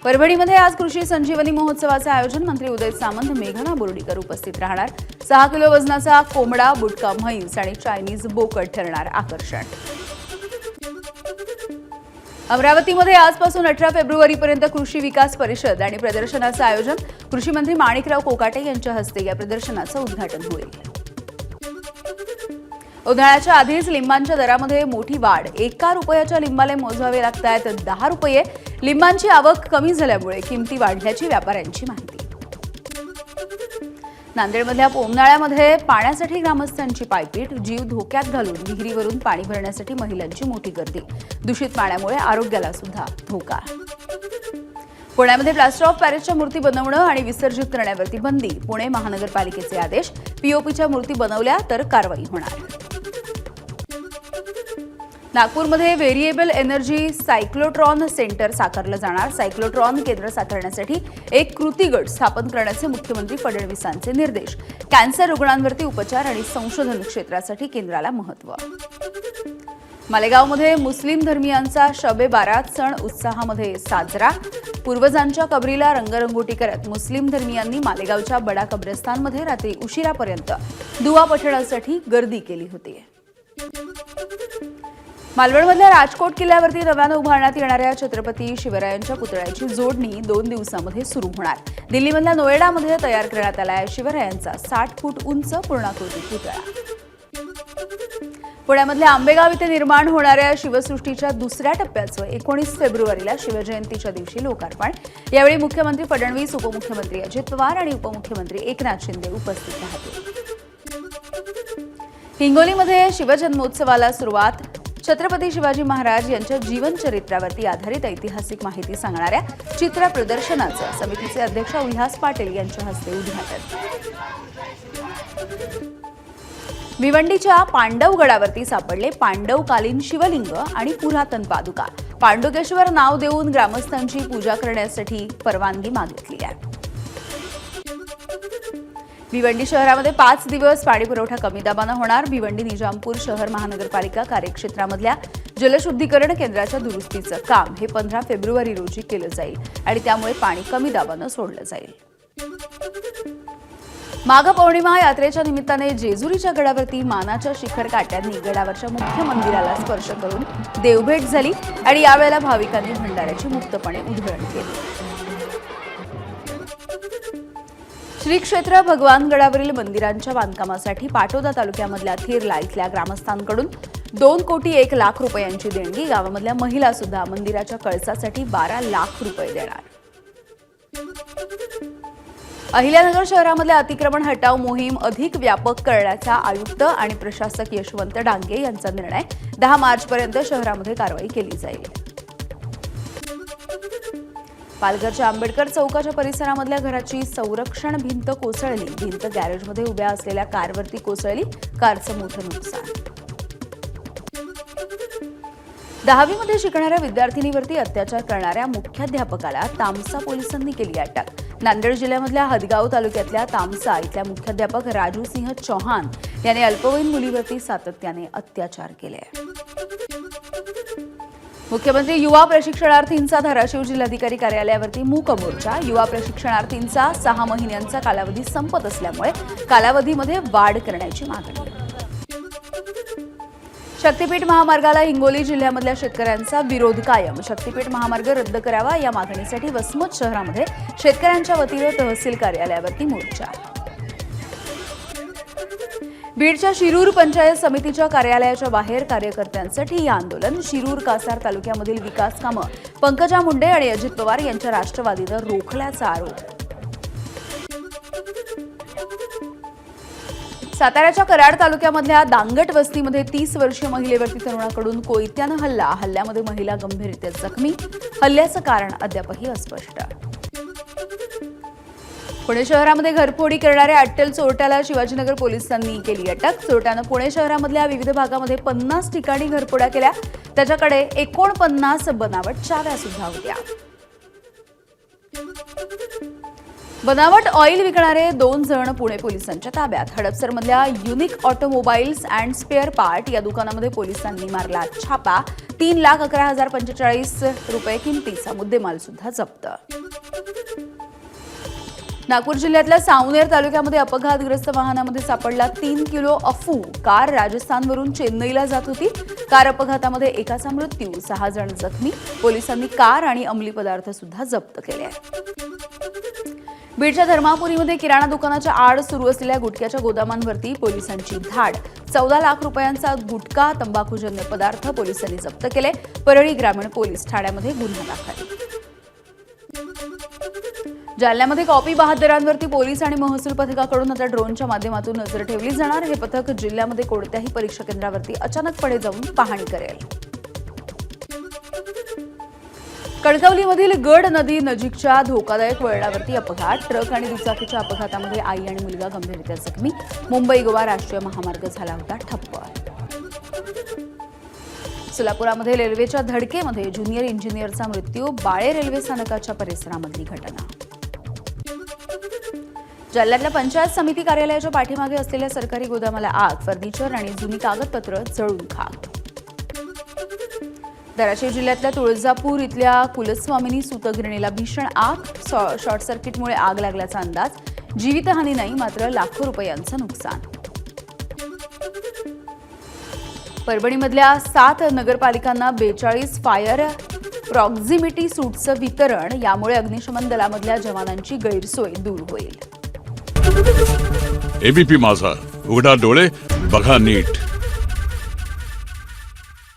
परभणीमध्ये आज कृषी संजीवनी महोत्सवाचे आयोजन मंत्री उदय सामंत, मेघना बोर्डीकर उपस्थित राहणार। 6 किलो वजनाचा कोंबडा, बुटका म्हैस आणि चायनीज बोकड ठरणार आकर्षण। अमरावतीमध्ये आजपासून 18 फेब्रुवारीपर्यंत कृषी विकास परिषद आणि प्रदर्शनाचे आयोजन। कृषी मंत्री माणिकराव कोकाटे यांच्या हस्ते या प्रदर्शनाचे उद्घाटन होईल। उन्हाळ्याच्या आधीच लिंबांच्या दरामध्ये मोठी वाढ। 1 रुपयाच्या लिंबाला मोजावे लागतात 10 रुपये। लिंबांची आवक कमी झाल्यामुळे किमती वाढल्याची व्यापाऱ्यांची माहिती। नांदेडमधल्या पोमनाळ्यामध्ये पाण्यासाठी ग्रामस्थांची पायपीट। जीव धोक्यात घालून विहिरीवरून पाणी भरण्यासाठी महिलांची मोठी गर्दी। दूषित पाण्यामुळे आरोग्याला सुद्धा धोका। पुण्यामध्ये प्लास्टर ऑफ पॅरिसच्या मूर्ती बनवणं आणि विसर्जित करण्यावरती बंदी। पुणे महानगरपालिकेचे आदेश। पीओपीच्या मूर्ती बनवल्या तर कारवाई होणार। नागपूरमध्ये व्हेरिएबल एनर्जी सायक्लोट्रॉन सेंटर साकारलं जाणार। सायक्लोट्रॉन केंद्र साकारण्यासाठी एक कृती गट स्थापन करण्याचे मुख्यमंत्री फडणवीसांचे निर्देश। कॅन्सर रुग्णांवरती उपचार आणि संशोधन क्षेत्रासाठी केंद्राला महत्त्व। मालेगावमध्ये मुस्लिम धर्मियांचा शबे बारात सण उत्साहामध्ये साजरा। पूर्वजांच्या कबरीला रंगरंगोटी करत मुस्लिम धर्मियांनी मालेगावच्या बडा कब्रस्तानमध्ये रात्री उशिरापर्यंत दुआ पठणासाठी गर्दी केली होती। मालवणमधल्या राजकोट किल्ल्यावरती नव्यानं उभारण्यात येणाऱ्या छत्रपती शिवरायांच्या पुतळ्याची जोडणी 2 दिवसांमध्ये सुरू होणार। दिल्लीमधल्या नोएडामध्ये तयार करण्यात आलाय शिवरायांचा 60 फूट उंच पूर्णाकृती पुतळा। पुण्यामधल्या आंबेगाव इथे निर्माण होणाऱ्या शिवसृष्टीच्या दुसऱ्या टप्प्याचं 19 फेब्रुवारीला शिवजयंतीच्या दिवशी लोकार्पण। यावेळी मुख्यमंत्री फडणवीस, उपमुख्यमंत्री अजित पवार आणि उपमुख्यमंत्री एकनाथ शिंदे उपस्थित राहतील। हिंगोलीमध्ये शिवजन्मोत्सवाला सुरुवात। छत्रपती शिवाजी महाराज यांच्या जीवनचरित्रावरती आधारित ऐतिहासिक माहिती सांगणाऱ्या चित्र प्रदर्शनाचं समितीचे अध्यक्ष उल्हास पाटील यांच्या हस्ते उद्घाटन। भिवंडीच्या पांडवगडावरती सापडले पांडवकालीन शिवलिंग आणि पुरातन पादुका। पांडुकेश्वर नाव देऊन ग्रामस्थांची पूजा करण्यासाठी परवानगी मागितली आहे। भिवंडी शहरामध्ये 5 दिवस पाणी पुरवठा कमी दाबानं होणार। भिवंडी निजामपूर शहर महानगरपालिका कार्यक्षेत्रामधल्या जलशुद्धीकरण केंद्राच्या दुरुस्तीचं काम हे 15 फेब्रुवारी रोजी केलं जाईल आणि त्यामुळे पाणी कमी दाबानं सोडलं जाईल। माघ पौर्णिमा यात्रेच्या निमित्ताने जेजुरीच्या गडावरती मानाच्या शिखर काट्यांनी गडावरच्या मुख्य मंदिराला स्पर्श करून देवभेट झाली आणि यावेळेला भाविकांनी भंडाऱ्याची मुक्तपणे उधळण केली। श्री क्षेत्र भगवानगडावरील मंदिरांच्या बांधकामासाठी पाटोदा तालुक्यामधल्या थिरला इथल्या ग्रामस्थांकडून 2 कोटी 1 लाख रुपयांची देणगी। गावामधल्या महिला सुद्धा मंदिराच्या कळसासाठी 12 लाख रुपये देणार। अहिल्यानगर शहरामधल्या अतिक्रमण हटाव मोहीम अधिक व्यापक करण्याचा आयुक्त आणि प्रशासक यशवंत डांगे यांचा निर्णय। 10 मार्चपर्यंत शहरामध्ये कारवाई केली जाईल। पालघरच्या आंबेडकर चौकाच्या परिसरामधल्या घराची संरक्षण भिंत कोसळली। भिंत गॅरेजमध्ये उभ्या असलेल्या कारवरती कोसळली। कारचं मोठं नुकसान। 10वी मध्ये शिकणाऱ्या विद्यार्थिनीवरती अत्याचार करणाऱ्या मुख्याध्यापकाला तामसा पोलिसांनी केली अटक। नांदेड जिल्ह्यामधल्या हदगाव तालुक्यातल्या तामसा इथल्या मुख्याध्यापक राजू सिंह चौहान याने अल्पवयीन मुलीवरती सातत्याने अत्याचार केले। मुख्यमंत्री युवा प्रशिक्षणार्थींचा धाराशिव जिल्हाधिकारी कार्यालयावरती मूक मोर्चा। युवा प्रशिक्षणार्थींचा 6 महिन्यांचा कालावधी संपत असल्यामुळे कालावधीमध्ये वाढ करण्याची मागणी। शक्तीपीठ महामार्गाला हिंगोली जिल्ह्यामधल्या शेतकऱ्यांचा विरोध कायम। शक्तीपीठ महामार्ग रद्द करावा या मागणीसाठी वसमत शहरामध्ये शेतकऱ्यांच्या वतीने तहसील कार्यालयावरती मोर्चा। बीडच्या शिरूर पंचायत समितीच्या कार्यालयाच्या बाहेर कार्यकर्त्यांसाठी हे आंदोलन। शिरूर कासार तालुक्यामधील विकास कामं पंकजा मुंडे आणि अजित पवार यांच्या राष्ट्रवादीनं रोखल्याचा आरोप। साताऱ्याच्या कराड तालुक्यामधल्या दांगट वस्तीमध्ये 30 वर्षीय महिलेवरती तरुणाकडून कोयत्यानं हल्ला। हल्ल्यामध्ये महिला गंभीररीत्या जखमी। हल्ल्याचं कारण अद्यापही अस्पष्ट। पुणे शहरामध्ये घरफोडी करणाऱ्या अट्टल चोरट्याला शिवाजीनगर पोलिसांनी केली अटक। चोरट्यानं पुणे शहरामधल्या विविध भागामध्ये 50 ठिकाणी घरफोड्या केल्या। त्याच्याकडे 49 बनावट चाव्या सुद्धा होत्या। बनावट ऑइल विकणारे 2 जण पुणे पोलिसांच्या ताब्यात. हडपसरमधल्या unique automobiles and spare part या दुकानामध्ये पोलिसांनी मारला छापा. 3,11,045 रुपये किमतीचा मुद्देमाल सुद्धा जप्त. नागपूर जिल्ह्यातल्या सावनेर तालुक्यामध्ये अपघातग्रस्त वाहनामध्ये सापडला 3 किलो अफू. कार राजस्थानवरून चेन्नईला जात होती. कार अपघातामध्ये एकाचा मृत्यू, 6 जण जखमी. पोलिसांनी कार आणि अंमली पदार्थ सुद्धा जप्त केले आहेत. बीडच्या धर्मापुरीमध्ये किराणा दुकानाच्या आड सुरू असलेल्या गुटख्याच्या गोदामांवरती पोलिसांची धाड. 14 लाख रुपयांचा गुटखा, तंबाखूजन्य पदार्थ पोलिसांनी जप्त केले. परळी ग्रामीण पोलीस ठाण्यामध्ये गुन्हा दाखल. जालन्यामध्ये कॉपी बहाद्दरांवरती पोलीस आणि महसूल पथकाकडून आता ड्रोनच्या माध्यमातून नजर ठेवली जाणार. हे पथक जिल्ह्यामध्ये कोणत्याही परीक्षा केंद्रावरती अचानकपणे जाऊन पाहणी करेल. कणकवलीमधील गड नदी नजीकच्या धोकादायक वळणावरती अपघात. ट्रक आणि दुचाकीच्या अपघातामध्ये आई आणि मुलगा गंभीररीत्या जखमी. मुंबई गोवा राष्ट्रीय महामार्ग झाला होता ठप्प. सोलापुरामध्ये रेल्वेच्या धडकेमध्ये ज्युनियर इंजिनियरचा मृत्यू. बाळे रेल्वे स्थानकाच्या परिसरामधली घटना. जालन्यातल्या पंचायत समिती कार्यालयाच्या पाठीमागे असलेल्या सरकारी गोदामाला आग. फर्निचर आणि जुनी कागदपत्र जळून खाक. धाराशिव जिल्ह्यातल्या तुळजापूर इथल्या कुलस्वामिनी सूतगिरणीला भीषण आग. शॉर्ट सर्किटमुळे आग लागल्याचा अंदाज. जीवितहानी नाही, मात्र लाखो रुपयांचं नुकसान. परभणीमधल्या 7 नगरपालिकांना 42 फायर प्रॉक्झिमिटी सूटचं वितरण. यामुळे अग्निशमन दलामधल्या जवानांची गैरसोय दूर होईल. एबीपी माझा, उघडा डोळे बघा नीट.